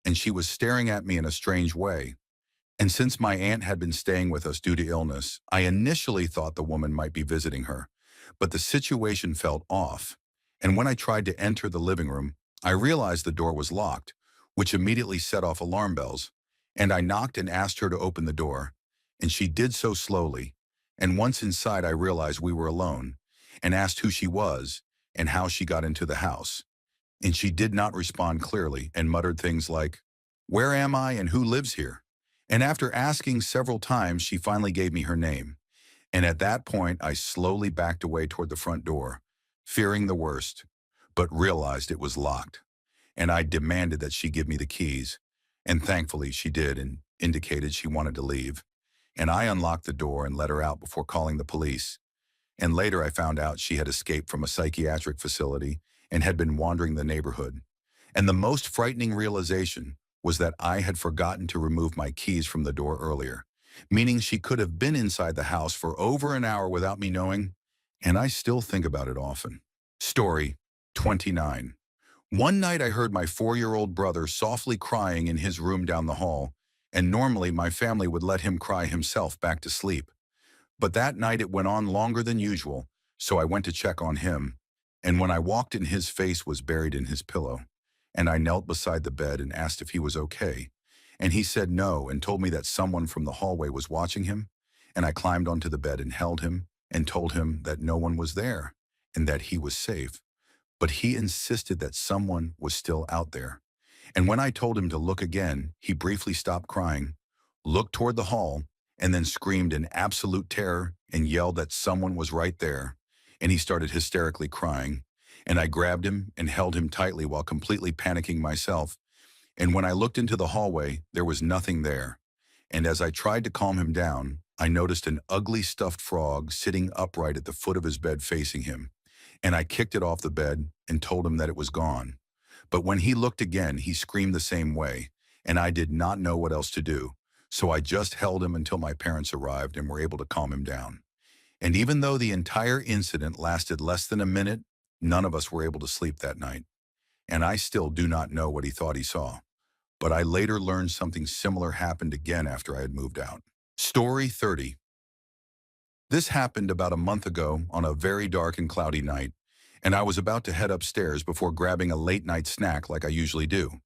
and she was staring at me in a strange way. And since my aunt had been staying with us due to illness, I initially thought the woman might be visiting her, but the situation felt off. And when I tried to enter the living room, I realized the door was locked, which immediately set off alarm bells. And I knocked and asked her to open the door, and she did so slowly. And once inside, I realized we were alone, and asked who she was and how she got into the house. And she did not respond clearly and muttered things like, "Where am I and who lives here?" And after asking several times, she finally gave me her name. And at that point, I slowly backed away toward the front door, fearing the worst, but realized it was locked. And I demanded that she give me the keys. And thankfully she did and indicated she wanted to leave. And I unlocked the door and let her out before calling the police. And later I found out she had escaped from a psychiatric facility and had been wandering the neighborhood. And the most frightening realization was that I had forgotten to remove my keys from the door earlier, meaning she could have been inside the house for over an hour without me knowing, and I still think about it often. Story 29. One night I heard my 4-year-old brother softly crying in his room down the hall, and normally my family would let him cry himself back to sleep. But that night it went on longer than usual, so I went to check on him, and when I walked in, his face was buried in his pillow. And I knelt beside the bed and asked if he was okay. And he said no and told me that someone from the hallway was watching him. and I climbed onto the bed and held him and told him that no one was there and that he was safe. But he insisted that someone was still out there. And when I told him to look again, he briefly stopped crying, looked toward the hall, and then screamed in absolute terror and yelled that someone was right there. And he started hysterically crying. And I grabbed him and held him tightly while completely panicking myself. And when I looked into the hallway, there was nothing there. And as I tried to calm him down, I noticed an ugly stuffed frog sitting upright at the foot of his bed facing him. And I kicked it off the bed and told him that it was gone. But when he looked again, he screamed the same way, and I did not know what else to do. So I just held him until my parents arrived and were able to calm him down. And even though the entire incident lasted less than a minute, none of us were able to sleep that night. And I still do not know what he thought he saw. But I later learned something similar happened again after I had moved out. Story 30. This happened about a month ago on a very dark and cloudy night, and I was about to head upstairs before grabbing a late-night snack like I usually do.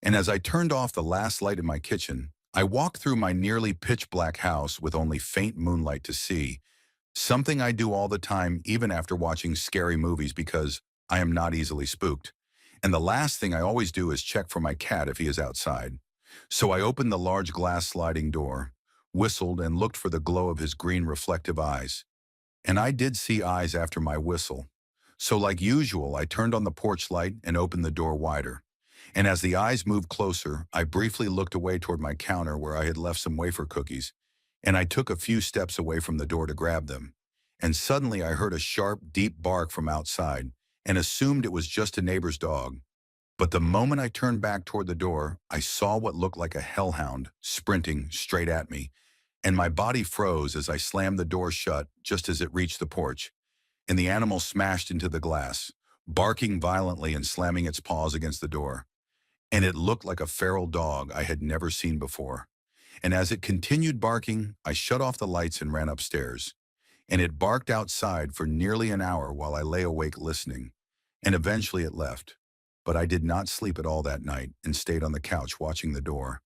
And as I turned off the last light in my kitchen, I walked through my nearly pitch-black house with only faint moonlight to see, something I do all the time even after watching scary movies because I am not easily spooked. And the last thing I always do is check for my cat if he is outside. So I opened the large glass sliding door, whistled, and looked for the glow of his green reflective eyes. And I did see eyes after my whistle. So like usual, I turned on the porch light and opened the door wider. And as the eyes moved closer, I briefly looked away toward my counter where I had left some wafer cookies, and I took a few steps away from the door to grab them. And suddenly I heard a sharp, deep bark from outside and assumed it was just a neighbor's dog. But the moment I turned back toward the door, I saw what looked like a hellhound sprinting straight at me, and my body froze as I slammed the door shut just as it reached the porch, and the animal smashed into the glass, barking violently and slamming its paws against the door. And it looked like a feral dog I had never seen before. And as it continued barking, I shut off the lights and ran upstairs. And it barked outside for nearly an hour while I lay awake listening. And eventually it left. But I did not sleep at all that night and stayed on the couch watching the door.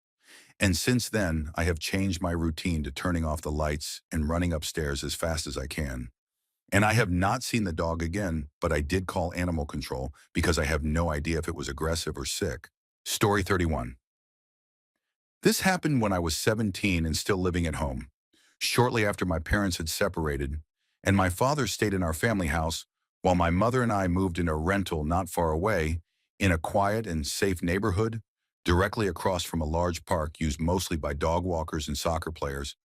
And since then, I have changed my routine to turning off the lights and running upstairs as fast as I can. And I have not seen the dog again, but I did call animal control because I have no idea if it was aggressive or sick. Story 31. This happened when I was 17 and still living at home, shortly after my parents had separated, and my father stayed in our family house while my mother and I moved in a rental not far away in a quiet and safe neighborhood directly across from a large park used mostly by dog walkers and soccer players.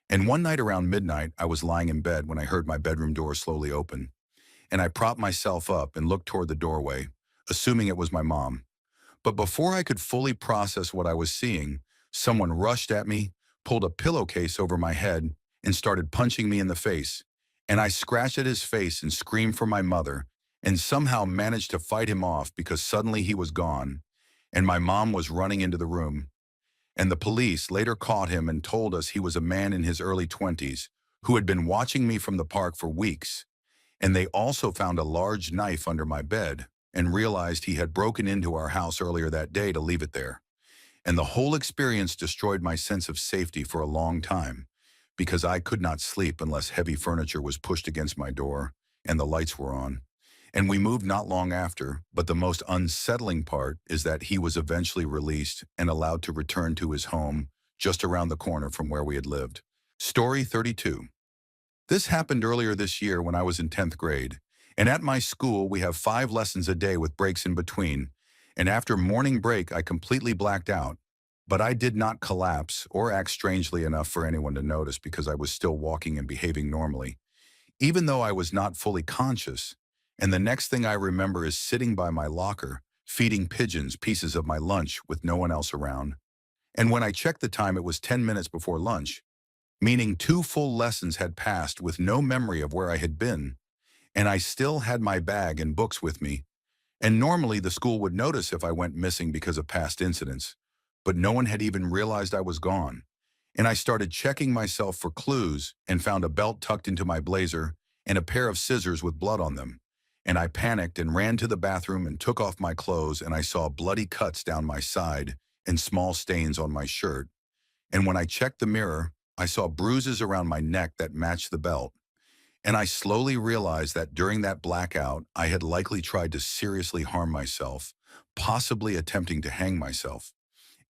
And one night around midnight, I was lying in bed when I heard my bedroom door slowly open, and I propped myself up and looked toward the doorway, assuming it was my mom. But before I could fully process what I was seeing, someone rushed at me, pulled a pillowcase over my head, and started punching me in the face. And I scratched at his face and screamed for my mother, and somehow managed to fight him off because suddenly he was gone, and my mom was running into the room. And the police later caught him and told us he was a man in his early 20s who had been watching me from the park for weeks. And they also found a large knife under my bed and realized he had broken into our house earlier that day to leave it there. And the whole experience destroyed my sense of safety for a long time because I could not sleep unless heavy furniture was pushed against my door and the lights were on. And we moved not long after, but the most unsettling part is that he was eventually released and allowed to return to his home just around the corner from where we had lived. Story 32. This happened earlier this year when I was in 10th grade, and at my school we have 5 lessons a day with breaks in between, and after morning break I completely blacked out. But I did not collapse or act strangely enough for anyone to notice because I was still walking and behaving normally, even though I was not fully conscious. And the next thing I remember is sitting by my locker, feeding pigeons pieces of my lunch with no one else around. And when I checked the time, it was 10 minutes before lunch, meaning 2 full lessons had passed with no memory of where I had been. And I still had my bag and books with me. And normally the school would notice if I went missing because of past incidents, but no one had even realized I was gone. And I started checking myself for clues and found a belt tucked into my blazer and a pair of scissors with blood on them. And I panicked and ran to the bathroom and took off my clothes, and I saw bloody cuts down my side and small stains on my shirt. And when I checked the mirror, I saw bruises around my neck that matched the belt, and I slowly realized that during that blackout, I had likely tried to seriously harm myself, possibly attempting to hang myself.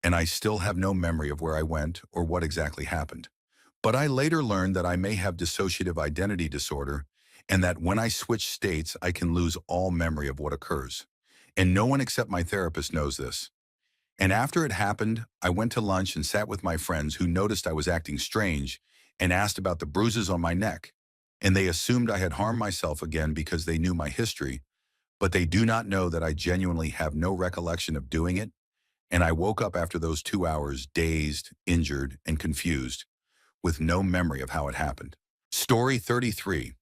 And I still have no memory of where I went or what exactly happened. But I later learned that I may have dissociative identity disorder and that when I switch states, I can lose all memory of what occurs. And no one except my therapist knows this. And after it happened, I went to lunch and sat with my friends who noticed I was acting strange and asked about the bruises on my neck. And they assumed I had harmed myself again because they knew my history, but they do not know that I genuinely have no recollection of doing it. And I woke up after those 2 hours dazed, injured, and confused, with no memory of how it happened. Story 33.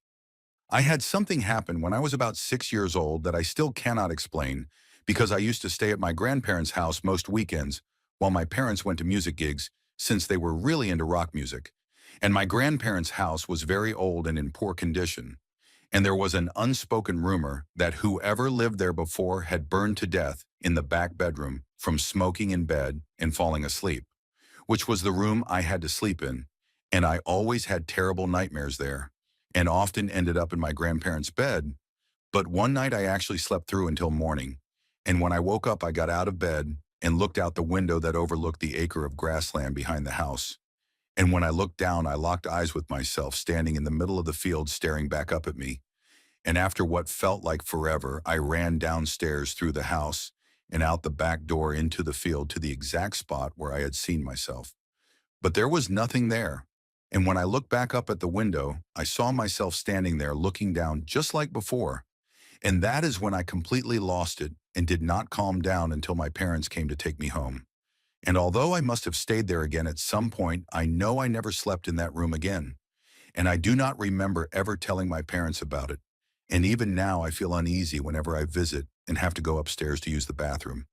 I had something happen when I was about 6 years old that I still cannot explain because I used to stay at my grandparents' house most weekends while my parents went to music gigs since they were really into rock music. And my grandparents' house was very old and in poor condition. And there was an unspoken rumor that whoever lived there before had burned to death in the back bedroom from smoking in bed and falling asleep, which was the room I had to sleep in. And I always had terrible nightmares there and often ended up in my grandparents' bed. But one night I actually slept through until morning. And when I woke up, I got out of bed and looked out the window that overlooked the acre of grassland behind the house. And when I looked down, I locked eyes with myself standing in the middle of the field staring back up at me. And after what felt like forever, I ran downstairs through the house and out the back door into the field to the exact spot where I had seen myself. But there was nothing there. And when I looked back up at the window, I saw myself standing there looking down just like before. And that is when I completely lost it and did not calm down until my parents came to take me home. And although I must have stayed there again at some point, I know I never slept in that room again. And I do not remember ever telling my parents about it. And even now I feel uneasy whenever I visit and have to go upstairs to use the bathroom.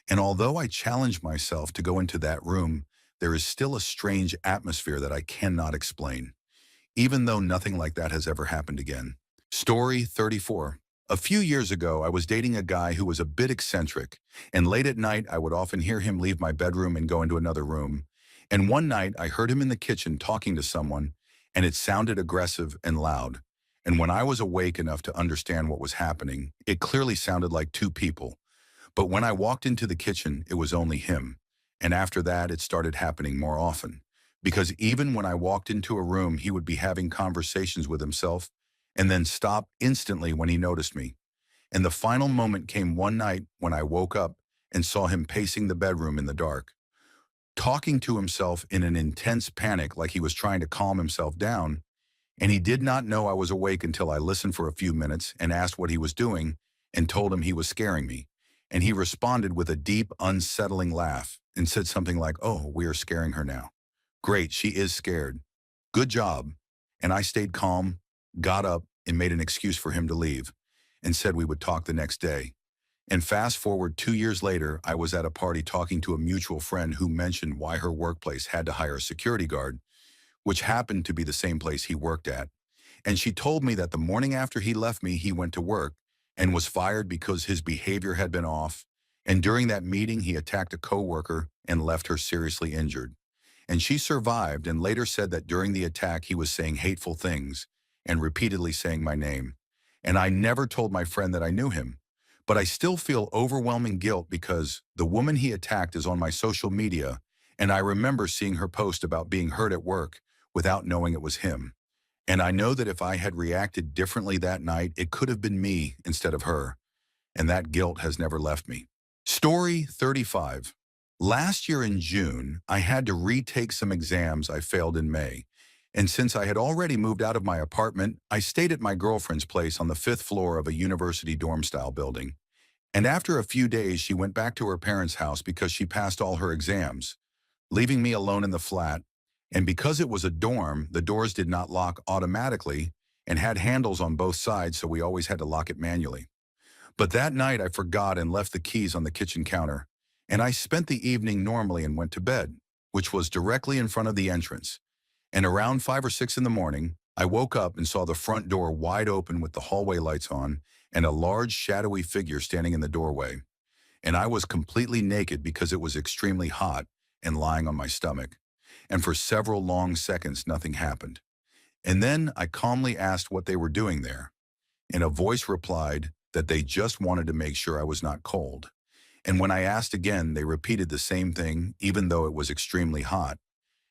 And although I challenge myself to go into that room, there is still a strange atmosphere that I cannot explain, even though nothing like that has ever happened again. Story 34. A few years ago, I was dating a guy who was a bit eccentric, and late at night, I would often hear him leave my bedroom and go into another room. And one night, I heard him in the kitchen talking to someone, and it sounded aggressive and loud. And when I was awake enough to understand what was happening, it clearly sounded like two people. But when I walked into the kitchen, it was only him. And after that, it started happening more often. Because even when I walked into a room, he would be having conversations with himself and then stop instantly when he noticed me. And the final moment came one night when I woke up and saw him pacing the bedroom in the dark, talking to himself in an intense panic like he was trying to calm himself down. And he did not know I was awake until I listened for a few minutes and asked what he was doing and told him he was scaring me. And he responded with a deep, unsettling laugh and said something like, "Oh, we are scaring her now. Great, she is scared. Good job." And I stayed calm, got up, and made an excuse for him to leave, and said we would talk the next day. And fast forward 2 years later, I was at a party talking to a mutual friend who mentioned why her workplace had to hire a security guard, which happened to be the same place he worked at. And she told me that the morning after he left me, he went to work and was fired because his behavior had been off. And during that meeting, he attacked a coworker and left her seriously injured. And she survived and later said that during the attack, he was saying hateful things and repeatedly saying my name. And I never told my friend that I knew him. But I still feel overwhelming guilt because the woman he attacked is on my social media, and I remember seeing her post about being hurt at work without knowing it was him. And I know that if I had reacted differently that night, it could have been me instead of her. And that guilt has never left me. Story 35. Last year in June, I had to retake some exams I failed in May. And since I had already moved out of my apartment, I stayed at my girlfriend's place on the fifth floor of a university dorm-style building. And after a few days, she went back to her parents' house because she passed all her exams, leaving me alone in the flat. And because it was a dorm, the doors did not lock automatically and had handles on both sides, so we always had to lock it manually. But that night I forgot and left the keys on the kitchen counter, and I spent the evening normally and went to bed, which was directly in front of the entrance. And around 5 or 6 in the morning, I woke up and saw the front door wide open with the hallway lights on and a large shadowy figure standing in the doorway. And I was completely naked because it was extremely hot and lying on my stomach. and for several long seconds nothing happened. And then I calmly asked what they were doing there, and a voice replied that they just wanted to make sure I was not cold. And when I asked again, they repeated the same thing, even though it was extremely hot.